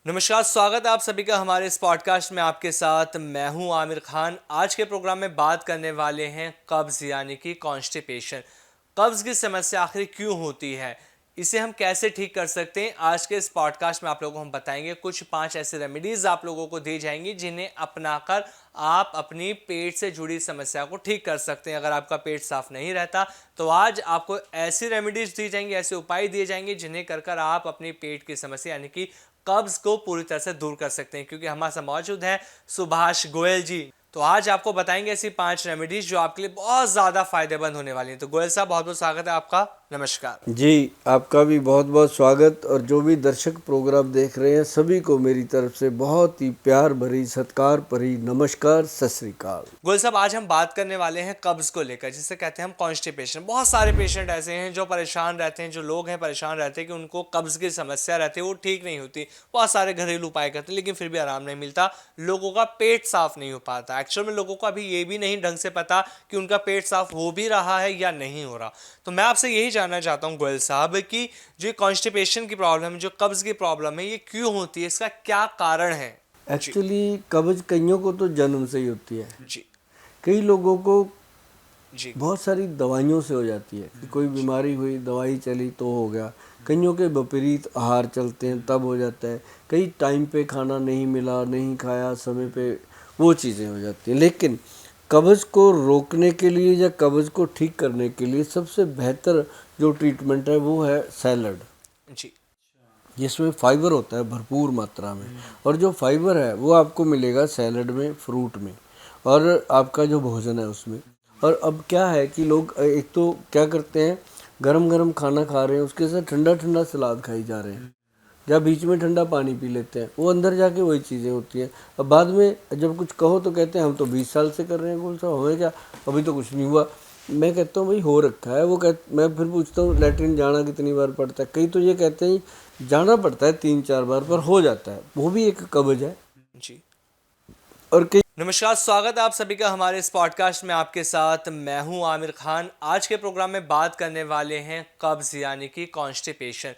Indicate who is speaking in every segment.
Speaker 1: नमस्कार, स्वागत है आप सभी का हमारे इस पॉडकास्ट में। आपके साथ मैं हूं आमिर खान। आज के प्रोग्राम में बात करने वाले हैं कब्ज़ यानी कि कॉन्स्टिपेशन। कब्ज़ की समस्या आखिर क्यों होती है, इसे हम कैसे ठीक कर सकते हैं। आज के इस पॉडकास्ट में आप लोगों को हम बताएंगे कुछ 5 ऐसे रेमेडीज़ आप लोगों को दी जाएंगी जिन्हें अपनाकर आप अपनी पेट से जुड़ी समस्या को ठीक कर सकते हैं। अगर आपका पेट साफ नहीं रहता तो आज आपको ऐसी रेमेडीज़ दी जाएंगी, ऐसे उपाय दिए जाएंगे जिन्हें कर आप अपनी पेट की समस्या यानी कि कब्ज को पूरी तरह से दूर कर सकते हैं। क्योंकि हमारे साथ मौजूद हैं सुभाष गोयल जी। तो आज आपको बताएंगे ऐसी 5 रेमेडीज जो आपके लिए बहुत ज्यादा फायदेमंद होने वाली हैं। तो गोयल साहब, बहुत बहुत स्वागत है आपका। नमस्कार
Speaker 2: जी, आपका भी बहुत बहुत स्वागत। और जो भी दर्शक प्रोग्राम देख रहे हैं सभी को मेरी तरफ से बहुत ही प्यार भरी सत्कार भरी नमस्कार, सत श्री अकाल।
Speaker 1: गोयल साहब, आज हम बात करने वाले हैं कब्ज को लेकर, जिसे कहते हैं हम कॉन्स्टिपेशन। बहुत सारे पेशेंट ऐसे हैं जो परेशान रहते हैं, जो लोग हैं परेशान रहते हैं कि उनको कब्ज की समस्या रहती है, वो ठीक नहीं होती। बहुत सारे घरेलू उपाय करते हैं लेकिन फिर भी आराम नहीं मिलता। लोगों का पेट साफ नहीं हो पाता। एक्चुअल में लोगों को अभी ये भी नहीं ढंग से पता कि उनका पेट साफ हो भी रहा है या नहीं हो रहा। तो मैं आपसे यही जानना चाहता हूँ गोयल साहब कि जो कॉन्स्टिपेशन की प्रॉब्लम है, जो कब्ज की प्रॉब्लम है, ये क्यों होती है, इसका क्या कारण है। जी
Speaker 2: एक्चुअली कब्ज कईयों को तो जन्म से ही होती है।
Speaker 1: जी
Speaker 2: कई लोगों को
Speaker 1: जी
Speaker 2: बहुत सारी दवाइयों से हो जाती है कि कोई बीमारी हुई, दवाई चली तो हो गया। कईयों के विपरीत आहार चलते हैं तब हो जाता है। कई टाइम पे खाना नहीं मिला, नहीं खाया समय पे, वो चीज़ें हो जाती हैं। लेकिन कब्ज़ को रोकने के लिए या कब्ज़ को ठीक करने के लिए सबसे बेहतर जो ट्रीटमेंट है वो है सैलड,
Speaker 1: जी
Speaker 2: जिसमें फाइबर होता है भरपूर मात्रा में। और जो फाइबर है वो आपको मिलेगा सैलड में, फ्रूट में, और आपका जो भोजन है उसमें। और अब क्या है कि लोग एक तो क्या करते हैं, गरम गरम खाना खा रहे हैं उसके साथ ठंडा ठंडा सलाद खाई जा रहे हैं, या बीच में ठंडा पानी पी लेते हैं। वो अंदर जाके वही चीज़ें होती हैं। अब बाद में जब कुछ कहो तो कहते हैं हम तो 20 साल से कर रहे हैं। कौन सा हमें क्या, अभी तो कुछ नहीं हुआ। मैं कहता हूँ भाई हो रखा है। मैं फिर पूछता हूँ लैट्रिन जाना कितनी बार पड़ता है। कई तो ये कहते हैं जाना पड़ता है 3-4 बार, पर हो जाता है, वो भी एक कब्ज है।
Speaker 1: जी
Speaker 2: और कई
Speaker 1: नमस्कार, स्वागत है आप सभी का हमारे इस पॉडकास्ट में। आपके साथ मैं हूं आमिर खान। आज के प्रोग्राम में बात करने वाले हैं कब्ज यानी कि कॉन्स्टिपेशन।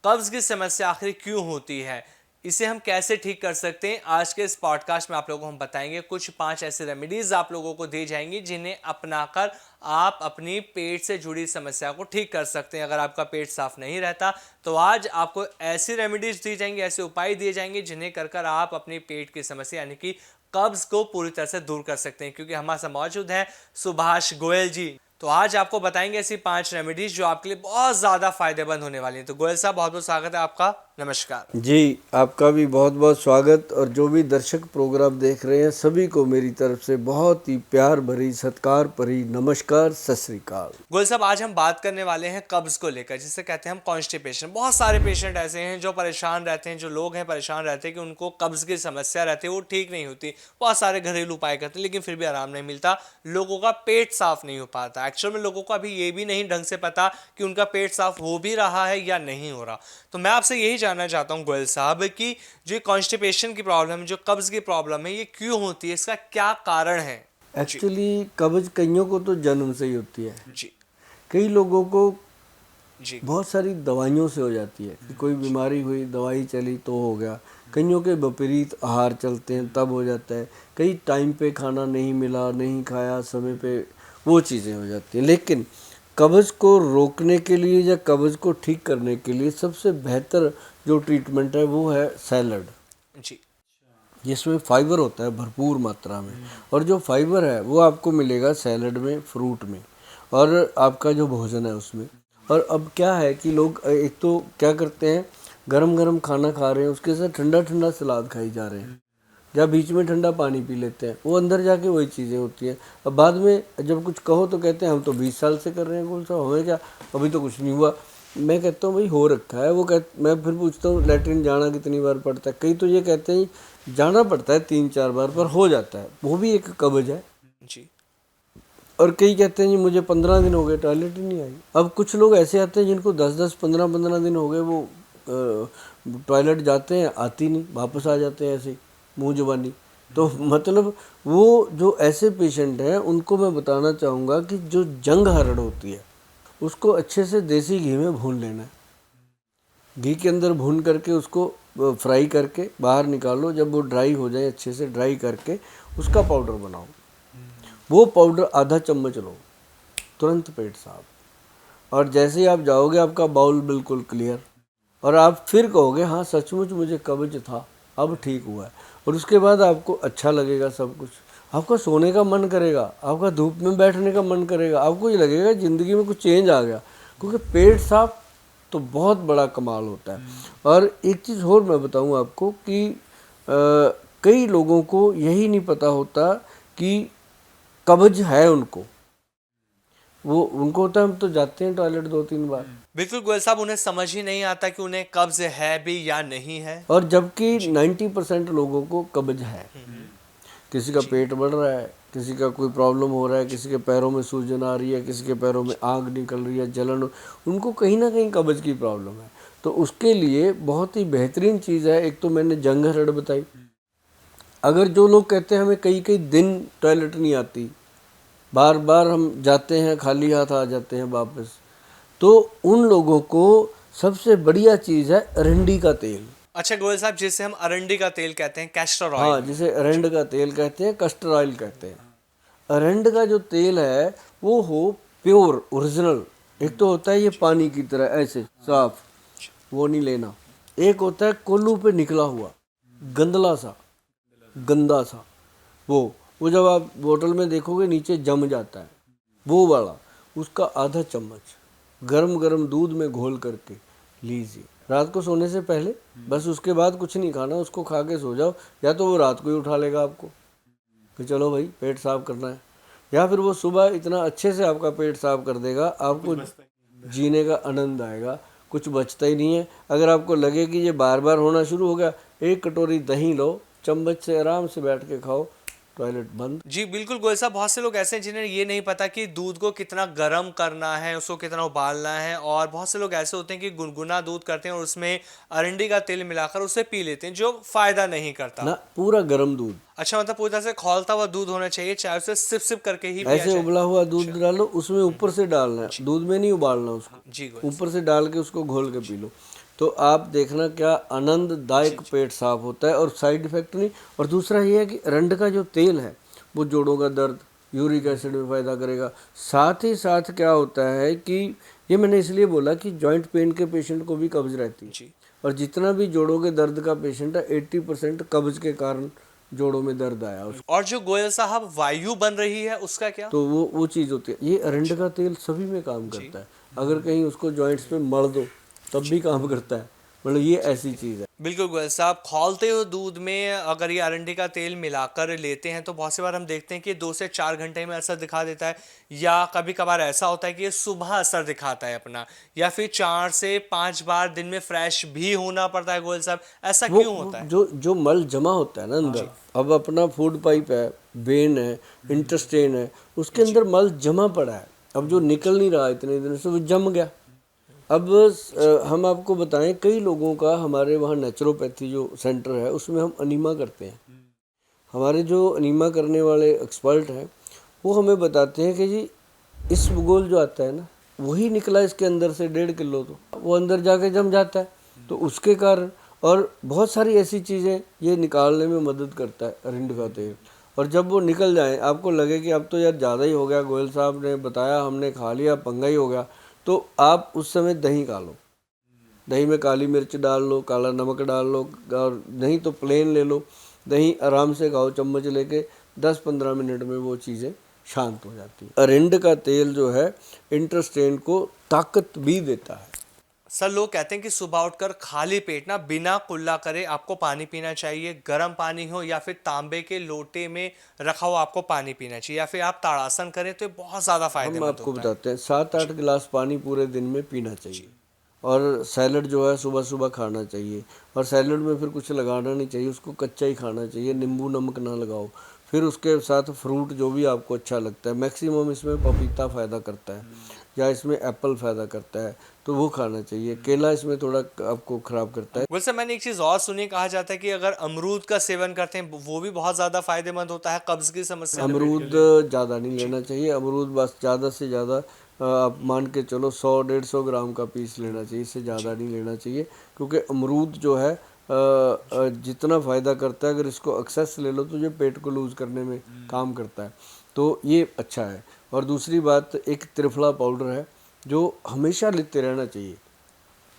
Speaker 1: कब्ज की समस्या आखिर क्यों होती है, इसे हम कैसे ठीक कर सकते हैं। आज के इस पॉडकास्ट में आप लोगों को हम बताएंगे कुछ 5 ऐसे रेमेडीज आप लोगों को दी जाएंगी जिन्हें अपनाकर आप अपनी पेट से जुड़ी समस्या को ठीक कर सकते हैं। अगर आपका पेट साफ नहीं रहता तो आज आपको ऐसी रेमेडीज दी जाएंगी, ऐसे उपाय दिए जाएंगे जिन्हें कर आप अपनी पेट की समस्या यानी कि कब्ज को पूरी तरह से दूर कर सकते हैं। क्योंकि हमारे साथ मौजूद हैं सुभाष गोयल जी। तो आज आपको बताएंगे ऐसी 5 रेमेडीज जो आपके लिए बहुत ज्यादा फायदेमंद होने वाली हैं। तो गोयल साहब, बहुत बहुत स्वागत है आपका। नमस्कार
Speaker 2: जी, आपका भी बहुत बहुत स्वागत। और जो भी दर्शक प्रोग्राम देख रहे हैं सभी को मेरी तरफ से बहुत ही प्यार भरी सत्कार भरी नमस्कार, सत श्री अकाल।
Speaker 1: गोयल साहब, आज हम बात करने वाले हैं कब्ज को लेकर, जिसे कहते हैं हम कॉन्स्टिपेशन। बहुत सारे पेशेंट ऐसे हैं जो परेशान रहते हैं, जो लोग हैं परेशान रहते हैं कि उनको कब्ज की समस्या रहती है, वो ठीक नहीं होती। बहुत सारे घरेलू उपाय करते हैं लेकिन फिर भी आराम नहीं मिलता। लोगों का पेट साफ नहीं हो पाता। एक्चुअल में लोगों को अभी ये भी नहीं ढंग से पता कि उनका पेट साफ हो भी रहा है या नहीं हो रहा। तो मैं आपसे यही जानना चाहता हूँ गोयल साहब कि जो कॉन्स्टिपेशन की प्रॉब्लम है, जो कब्ज की प्रॉब्लम है, ये क्यों होती है, इसका क्या कारण है। जी
Speaker 2: एक्चुअली कब्ज कईयों को तो जन्म से ही होती है।
Speaker 1: जी
Speaker 2: कई लोगों को
Speaker 1: जी
Speaker 2: बहुत सारी दवाइयों से हो जाती है कि कोई बीमारी हुई, दवाई चली तो हो गया। कईयों के विपरीत आहार चलते हैं तब हो जाता है। कई टाइम पे खाना नहीं मिला, नहीं खाया समय पे, वो चीज़ें हो जाती हैं। लेकिन कब्ज़ को रोकने के लिए या कब्ज़ को ठीक करने के लिए सबसे बेहतर जो ट्रीटमेंट है वो है सैलड,
Speaker 1: जी
Speaker 2: जिसमें फाइबर होता है भरपूर मात्रा में। और जो फाइबर है वो आपको मिलेगा सैलड में, फ्रूट में, और आपका जो भोजन है उसमें। और अब क्या है कि लोग एक तो क्या करते हैं, गरम गरम खाना खा रहे हैं उसके साथ ठंडा ठंडा सलाद खाई जा रहे हैं, या बीच में ठंडा पानी पी लेते हैं। वो अंदर जाके वही चीज़ें होती हैं। अब बाद में जब कुछ कहो तो कहते हैं हम तो 20 साल से कर रहे हैं। कौन सा हमें क्या, अभी तो कुछ नहीं हुआ। मैं कहता हूँ भाई हो रखा है। मैं फिर पूछता हूँ लैट्रिन जाना कितनी बार पड़ता है। कई तो ये कहते हैं जाना पड़ता है 3-4 बार, पर हो जाता है, वो भी एक कब्ज है।
Speaker 1: जी
Speaker 2: और कई कहते हैं जी मुझे 15 दिन हो गए टॉयलेट ही नहीं आई। अब कुछ लोग ऐसे आते हैं जिनको 10-10, 15-15 दिन हो गए, वो टॉयलेट जाते हैं, आती नहीं, वापस आ जाते हैं ऐसे ही मुँह जुबानी। तो मतलब वो जो ऐसे पेशेंट हैं उनको मैं बताना चाहूँगा कि जो जंग हरड़ होती है उसको अच्छे से देसी घी में भून लेना है। घी के अंदर भून करके उसको फ्राई करके बाहर निकालो, जब वो ड्राई हो जाए अच्छे से ड्राई करके उसका पाउडर बनाओ। वो पाउडर आधा चम्मच लो, तुरंत पेट साफ। और जैसे ही आप जाओगे आपका बाउल बिल्कुल क्लियर, और आप फिर कहोगे हाँ सचमुच मुझे कब्ज था, अब ठीक हुआ है। और उसके बाद आपको अच्छा लगेगा सब कुछ, आपका सोने का मन करेगा, आपका धूप में बैठने का मन करेगा, आपको ये लगेगा ज़िंदगी में कुछ चेंज आ गया, क्योंकि पेट साफ तो बहुत बड़ा कमाल होता है। और एक चीज़ और मैं बताऊं आपको कि कई लोगों को यही नहीं पता होता कि कब्ज है उनको। वो उनको होता है हम तो जाते हैं टॉयलेट 2-3 बार,
Speaker 1: बिल्कुल गोयल साहब, उन्हें समझ ही नहीं आता कि उन्हें कब्ज है भी या नहीं है।
Speaker 2: और जबकि 90% लोगों को कब्ज है। किसी का पेट बढ़ रहा है, किसी का कोई प्रॉब्लम हो रहा है, किसी के पैरों में सूजन आ रही है, किसी के पैरों में आग निकल रही है, जलन, उनको कहीं ना कहीं कब्ज की प्रॉब्लम है। तो उसके लिए बहुत ही बेहतरीन चीज़ है, एक तो मैंने जंघ बताई। अगर जो लोग कहते हैं हमें कई कई दिन टॉयलेट नहीं आती, बार बार हम जाते हैं खाली हाथ आ जाते हैं वापस, तो उन लोगों को सबसे बढ़िया चीज़ है अरंडी का तेल।
Speaker 1: अच्छा गोयल साहब, जिसे हम अरंडी का तेल कहते हैं, कैस्टर
Speaker 2: हाँ,
Speaker 1: ऑयल।
Speaker 2: जिसे अरंड का तेल कहते हैं, कस्टर ऑयल कहते हैं। अरंड का जो तेल है वो हो प्योर ओरिजिनल। एक तो होता है ये पानी की तरह ऐसे साफ, वो नहीं लेना। एक होता है कोल्लू पे निकला हुआ गंदला सा, गंदा सा, वो जब आप बोतल में देखोगे नीचे जम जाता है, वो वाला। उसका आधा चम्मच गरम गरम दूध में घोल करके लीजिए रात को सोने से पहले। बस उसके बाद कुछ नहीं खाना, उसको खा के सो जाओ। या तो वो रात को ही उठा लेगा आपको कि चलो भाई पेट साफ करना है, या फिर वो सुबह इतना अच्छे से आपका पेट साफ कर देगा, आपको जीने का आनंद आएगा, कुछ बचता ही नहीं है। अगर आपको लगे कि ये बार बार होना शुरू हो गया, एक कटोरी दही लो, चम्मच से आराम से बैठ के खाओ, टॉयलेट बंद।
Speaker 1: जी बिल्कुल गोयल साहब, बहुत से लोग ऐसे हैं जिन्हें ये नहीं पता कि दूध को कितना गर्म करना है, उसको कितना उबालना है। और बहुत से लोग ऐसे होते हैं कि गुनगुना दूध करते हैं और उसमें अरंडी का तेल मिलाकर उसे पी लेते हैं, जो फायदा नहीं करता।
Speaker 2: ना, पूरा गर्म दूध,
Speaker 1: अच्छा, मतलब पूरी तरह से खौलता हुआ दूध होना चाहिए, चाहे उसे सिप सिप करके ही पिया
Speaker 2: ऐसे
Speaker 1: जाए।
Speaker 2: उबला हुआ दूध डालो, उसमें ऊपर से डालना है, दूध में नहीं उबालना उसको,
Speaker 1: जी गोयल
Speaker 2: ऊपर से डाल के उसको घोल के पी लो। तो आप देखना क्या आनंददायक पेट साफ होता है, और साइड इफेक्ट नहीं। और दूसरा ये है कि अरंड का जो तेल है वो जोड़ों का दर्द, यूरिक एसिड में फ़ायदा करेगा। साथ ही साथ क्या होता है कि ये मैंने इसलिए बोला कि जॉइंट पेन के पेशेंट को भी कब्ज रहती है,
Speaker 1: जी।
Speaker 2: और जितना भी जोड़ों के दर्द का पेशेंट है 80% कब्ज के कारण जोड़ों में दर्द आया उसको।
Speaker 1: और जो गोयल साहब वायु बन रही है उसका क्या?
Speaker 2: तो वो चीज़ होती है। ये अरंड का तेल सभी में काम करता है। अगर कहीं उसको जॉइंट्स पे मल दो तब भी काम करता है, मतलब ये ऐसी चीज़ है।
Speaker 1: बिल्कुल गोयल साहब, खौलते हुए दूध में अगर ये अरंडी का तेल मिलाकर लेते हैं तो बहुत सी बार हम देखते हैं कि 2 से 4 घंटे में असर दिखा देता है, या कभी कभार ऐसा होता है कि ये सुबह असर दिखाता है अपना, या फिर 4 से 5 बार दिन में फ्रेश भी होना पड़ता है। गोयल साहब, ऐसा क्यों होता है?
Speaker 2: जो जो मल जमा होता है ना अंदर, अब अपना फूड पाइप है, वेन है, इंटेस्टाइन है, उसके अंदर मल जमा पड़ा है। अब जो निकल नहीं रहा इतने दिन से, वो जम गया। अब हम आपको बताएं, कई लोगों का हमारे वहाँ नेचुरोपैथी जो सेंटर है उसमें हम अनीमा करते हैं। हमारे जो अनीमा करने वाले एक्सपर्ट हैं वो हमें बताते हैं कि जी इसबगोल जो आता है ना, वही निकला इसके अंदर से 1.5 किलो, तो वो अंदर जाके जम जाता है, तो उसके कारण। और बहुत सारी ऐसी चीज़ें ये निकालने में मदद करता है अरंडी का तेल। और जब वो निकल जाए, आपको लगे कि अब तो यार ज़्यादा ही हो गया, गोयल साहब ने बताया, हमने खा लिया, पंगा ही हो गया, तो आप उस समय दही खा लो। दही में काली मिर्च डाल लो, काला नमक डाल लो, और नहीं तो प्लेन ले लो। दही आराम से खाओ चम्मच लेके, 10-15 मिनट में वो चीज़ें शांत हो जाती है। अरंड का तेल जो है इंटेस्टाइन को ताकत भी देता है।
Speaker 1: सर, लोग कहते हैं कि सुबह उठकर खाली पेट ना बिना कुल्ला करे आपको पानी पीना चाहिए, गर्म पानी हो या फिर तांबे के लोटे में रखा हुआ आपको पानी पीना चाहिए, या फिर आप ताड़ासन करें तो ये बहुत ज़्यादा
Speaker 2: हम
Speaker 1: फायदेमंद
Speaker 2: आपको
Speaker 1: होता है।
Speaker 2: बताते हैं 7-8 गिलास पानी पूरे दिन में पीना चाहिए। और सैलड जो है सुबह सुबह खाना चाहिए, और सैलड में फिर कुछ लगाना नहीं चाहिए, उसको कच्चा ही खाना चाहिए, नींबू नमक ना लगाओ। फिर उसके साथ फ्रूट जो भी आपको अच्छा लगता है, मैक्सिमम इसमें पपीता फ़ायदा करता है, या इसमें एप्पल फ़ायदा करता है, तो वो खाना चाहिए। केला इसमें थोड़ा आपको ख़राब करता है।
Speaker 1: वैसे मैंने एक चीज़ और सुनी, कहा जाता है कि अगर अमरूद का सेवन करते हैं वो भी बहुत ज़्यादा फायदेमंद होता है कब्ज की समस्या में।
Speaker 2: अमरूद ज़्यादा नहीं लेना चाहिए। अमरूद बस ज़्यादा से ज़्यादा आप मान के चलो 100-150 ग्राम का पीस लेना चाहिए, इससे ज़्यादा नहीं लेना चाहिए, क्योंकि अमरूद जो है जितना फ़ायदा करता है, अगर इसको एक्सेस ले लो तो ये पेट को लूज़ करने में काम करता है, तो ये अच्छा है। और दूसरी बात, एक त्रिफला पाउडर है जो हमेशा लेते रहना चाहिए।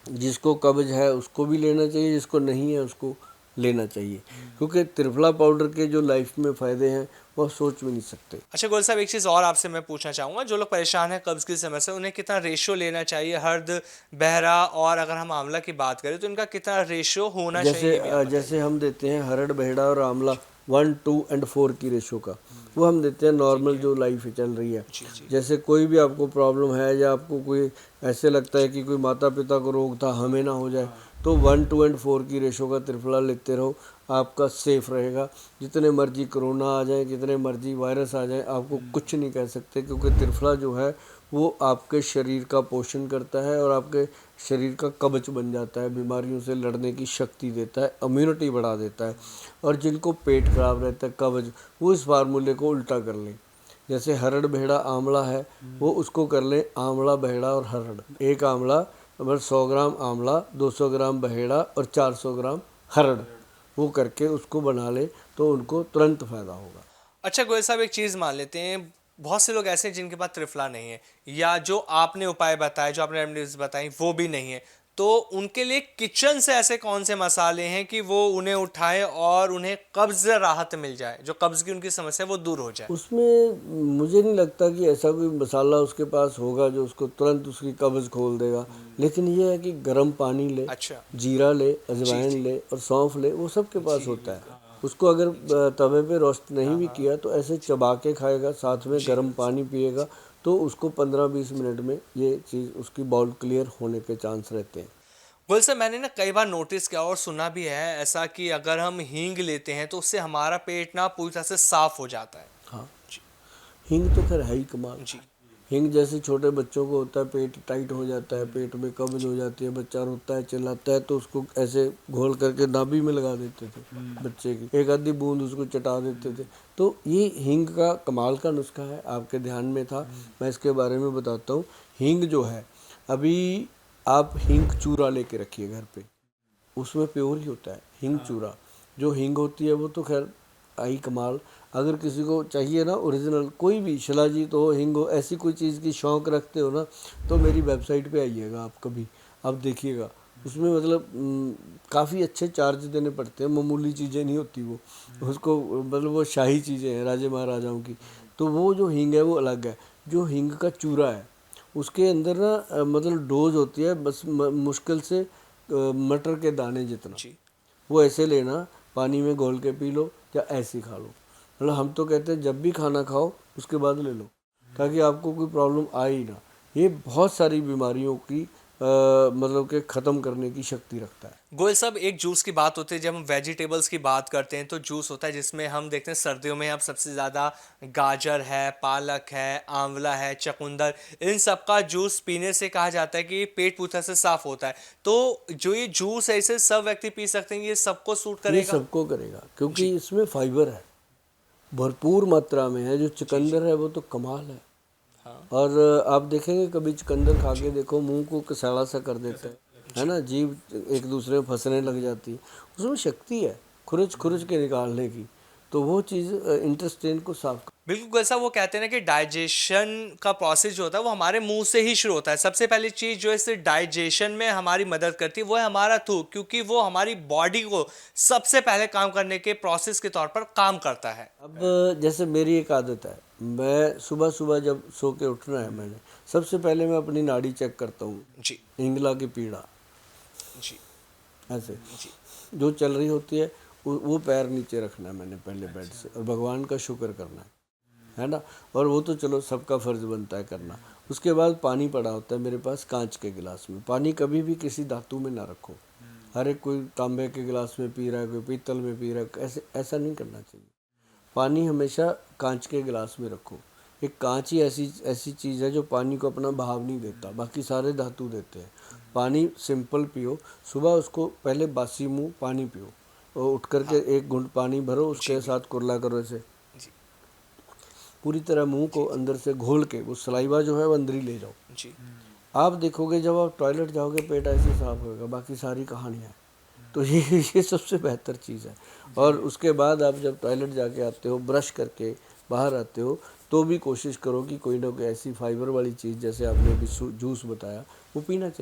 Speaker 2: जिसको कब्ज है उसको भी लेना चाहिए, जिसको नहीं है उसको लेना चाहिए, क्योंकि त्रिफला पाउडर के जो लाइफ में फ़ायदे हैं वो सोच भी नहीं सकते।
Speaker 1: अच्छा गोयल साहब, एक चीज़ और आपसे मैं पूछना चाहूँगा, जो लोग परेशान हैं कब्ज़ की समस्या से, उन्हें कितना रेशो लेना चाहिए? हर्द, बहरा और अगर हम आंवला की बात करें तो इनका कितना रेशो होना चाहिए, ये भी आप
Speaker 2: जैसे
Speaker 1: बताइए।
Speaker 2: हम देते हैं हरड़, बहेड़ा और आंवला 1, 2 एंड 4 की रेशो का, वो हम देते हैं नॉर्मल जो लाइफ चल रही है।
Speaker 1: जी जी।
Speaker 2: जैसे कोई भी आपको प्रॉब्लम है या आपको कोई ऐसे लगता है कि कोई माता पिता को रोग था, हमें ना हो जाए, तो 1, 2 एंड 4 की रेशो का त्रिफला लेते रहो, आपका सेफ रहेगा। जितने मर्जी कोरोना आ जाए, जितने मर्जी वायरस आ जाए, आपको कुछ नहीं कह सकते, क्योंकि त्रिफला जो है वो आपके शरीर का पोषण करता है और आपके शरीर का कवच बन जाता है, बीमारियों से लड़ने की शक्ति देता है, इम्यूनिटी बढ़ा देता है। और जिनको पेट खराब रहता है, कब्ज, वो इस फार्मूले को उल्टा कर लें। जैसे हरड़, बहेड़ा, आंवला है, वो उसको कर लें आंवला, बहेड़ा और हरड़। एक आंवला मतलब 100 ग्राम आंवला, 200 ग्राम बहेड़ा और 400 ग्राम हरड़, वो करके उसको बना ले तो उनको तुरंत फ़ायदा होगा।
Speaker 1: अच्छा गोयल साहब, एक चीज़ मान लेते हैं, बहुत से लोग ऐसे हैं जिनके पास त्रिफला नहीं है, या जो आपने उपाय बताए, जो आपने रेमेडीज बताई वो भी नहीं है, तो उनके लिए किचन से ऐसे कौन से मसाले हैं कि वो उन्हें उठाएं और उन्हें कब्ज से राहत मिल जाए, जो कब्ज की उनकी समस्या है वो दूर हो जाए?
Speaker 2: उसमें मुझे नहीं लगता कि ऐसा कोई मसाला उसके पास होगा जो उसको तुरंत उसकी कब्ज़ खोल देगा, लेकिन ये है कि गर्म पानी ले,
Speaker 1: अच्छा।
Speaker 2: जीरा ले,
Speaker 1: जी
Speaker 2: अजवाइन
Speaker 1: जी।
Speaker 2: ले और सौंफ ले, वो सबके पास होता है। उसको अगर तवे पे रोस्ट नहीं भी किया तो ऐसे चबा के खाएगा, साथ में
Speaker 1: जी।
Speaker 2: गर्म पानी पिएगा, तो उसको 15-20 मिनट में ये चीज़ उसकी बाउल क्लियर होने के चांस रहते हैं।
Speaker 1: गोयल साहब, मैंने ना कई बार नोटिस किया और सुना भी है ऐसा कि अगर हम हींग लेते हैं तो उससे हमारा पेट ना पूरी तरह से साफ हो जाता है।
Speaker 2: हाँ,
Speaker 1: जी
Speaker 2: हींग तो खैर है ही कमाल।
Speaker 1: जी।
Speaker 2: हींग जैसे छोटे बच्चों को होता है, पेट टाइट हो जाता है, पेट में कब्ज हो जाती है, बच्चा रोता है, चिल्लाता है, तो उसको ऐसे घोल करके नाभि में लगा देते थे बच्चे की, एक आधी बूंद उसको चटा देते थे। तो ये हींग का कमाल का नुस्खा है, आपके ध्यान में था, मैं इसके बारे में बताता हूँ। हींग जो है, अभी आप हींग चूरा लेके रखिए घर पे, उसमें प्योर ही होता है हींग चूरा। जो हींग होती है वो तो खैर आई कमाल। अगर किसी को चाहिए ना ओरिजिनल, कोई भी शिलाजीत हो, हींग हो, ऐसी कोई चीज़ की शौक़ रखते हो ना, तो मेरी वेबसाइट पे आइएगा आप कभी, आप देखिएगा। उसमें मतलब काफ़ी अच्छे चार्ज देने पड़ते हैं, मामूली चीज़ें नहीं होती वो, उसको मतलब वो शाही चीज़ें हैं राजे महाराजाओं की। तो वो जो हींग है वो अलग है। जो हींग का चूरा है उसके अंदर ना मतलब डोज होती है बस मुश्किल से मटर के दाने जितना।
Speaker 1: जी।
Speaker 2: वो ऐसे लेना, पानी में घोल के पी लो या ऐसे ही खा लो। मतलब हम तो कहते हैं जब भी खाना खाओ उसके बाद ले लो, ताकि आपको कोई प्रॉब्लम आए ही ना। ये बहुत सारी बीमारियों की मतलब कि ख़त्म करने की शक्ति रखता है।
Speaker 1: गोयल साहब, एक जूस की बात होती है, जब हम वेजिटेबल्स की बात करते हैं तो जूस होता है जिसमें हम देखते हैं सर्दियों में अब सबसे ज़्यादा गाजर है, पालक है, आंवला है, चकुंदर, इन सब का जूस पीने से कहा जाता है कि पेट पूरा से साफ होता है। तो जो ये जूस है इसे सब व्यक्ति पी सकते हैं, ये सबको सूट
Speaker 2: ये
Speaker 1: करेगा?
Speaker 2: सबको करेगा क्योंकि
Speaker 1: जी
Speaker 2: इसमें फाइबर है, भरपूर मात्रा में है। जो
Speaker 1: जी। जी।
Speaker 2: चुकंदर है वो तो कमाल है।
Speaker 1: हाँ।
Speaker 2: और आप देखेंगे कभी चुकंदर खा के देखो, मुंह को कसाला सा कर देता है
Speaker 1: जी।
Speaker 2: ना, जीभ एक दूसरे में फंसने लग जाती है। उसमें शक्ति है खुरच खुरच के निकालने की, तो वो चीज़ इंटेस्टाइन को साफ
Speaker 1: बिल्कुल गोयल साहब, वो कहते हैं ना कि डाइजेशन का प्रोसेस जो होता है वो हमारे मुंह से ही शुरू होता है। सबसे पहली चीज जो इस डाइजेशन में हमारी मदद करती है वो है हमारा थूक, क्योंकि वो हमारी बॉडी को सबसे पहले काम करने के प्रोसेस के तौर पर काम करता है।
Speaker 2: अब जैसे मेरी एक आदत है, मैं सुबह सुबह जब सो के उठना है, मैंने सबसे पहले मैं अपनी नाड़ी चेक करता हूँ,
Speaker 1: जी
Speaker 2: इंगला की पीड़ा
Speaker 1: जी।
Speaker 2: ऐसे
Speaker 1: जी
Speaker 2: जो चल रही होती है, वो पैर नीचे रखना है मैंने पहले बेड से, और भगवान का शुक्र करना है ना। और वो तो चलो सबका फ़र्ज़ बनता है करना। उसके बाद पानी पड़ा होता है मेरे पास कांच के गिलास में। पानी कभी भी किसी धातु में ना रखो। हर एक कोई तांबे के गिलास में पी रहा है, कोई पीतल में पी रहा है, ऐसे ऐसा नहीं करना चाहिए। पानी हमेशा कांच के गिलास में रखो। एक कांच ही ऐसी ऐसी चीज़ है जो पानी को अपना बहाव नहीं देता, बाकी सारे धातु देते हैं। पानी सिंपल पियो, सुबह उसको पहले बासी मुंह पानी पियो, और उठ करके एक घूंट पानी भरो,
Speaker 1: जी
Speaker 2: उसके साथ कुरला करो ऐसे
Speaker 1: जी।
Speaker 2: पूरी तरह मुंह को
Speaker 1: जी
Speaker 2: अंदर से घोल के, वो सलाइवा जो है वो अंदर ही ले जाओ।
Speaker 1: जी।
Speaker 2: आप देखोगे जब आप टॉयलेट जाओगे पेट ऐसे साफ होगा, बाकी सारी कहानियाँ है। तो ये सबसे बेहतर चीज़ है। और उसके बाद आप जब टॉयलेट जाके आते हो, ब्रश करके बाहर आते हो, तो भी कोशिश करो कि कोई ना कोई ऐसी फाइबर वाली चीज़, जैसे आपने अभी जूस बताया, वो पीना चाहिए।